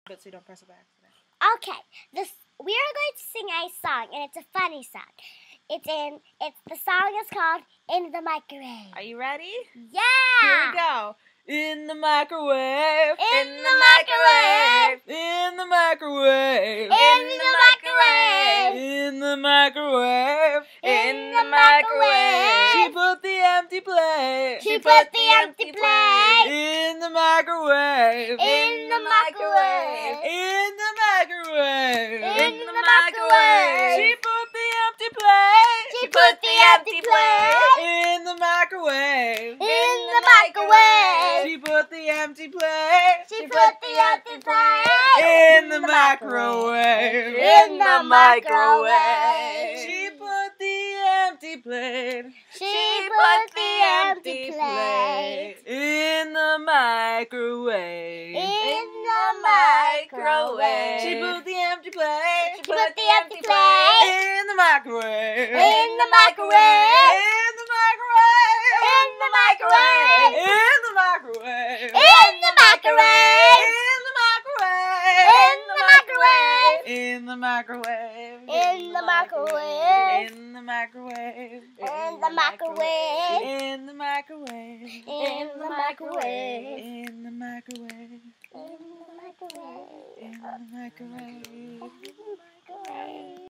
But so you don't press it by accident. Okay, we are going to sing a song, and it's a funny song. The song is called "In the Microwave." Are you ready? Yeah. Here we go. In the microwave. In the microwave. In the microwave. In the microwave. In the microwave. In the microwave. She put the empty plate. She put the empty plate in the microwave. in the microwave. In the microwave. In the microwave. She put the empty plate. She put the empty plate in the microwave. in the microwave. She put the empty plate. She put the empty plate in the microwave. In the microwave. She put the empty plate. She put the empty plate in the microwave. in the microwave. She put the empty plate. She put the empty plate in the microwave. in the microwave. In the microwave. In the microwave. In the microwave. In the microwave. In the microwave. In the microwave. In the microwave. In the microwave. In the microwave. In the microwave. In the microwave. In the microwave. In the microwave. In the microwave. In the microwave.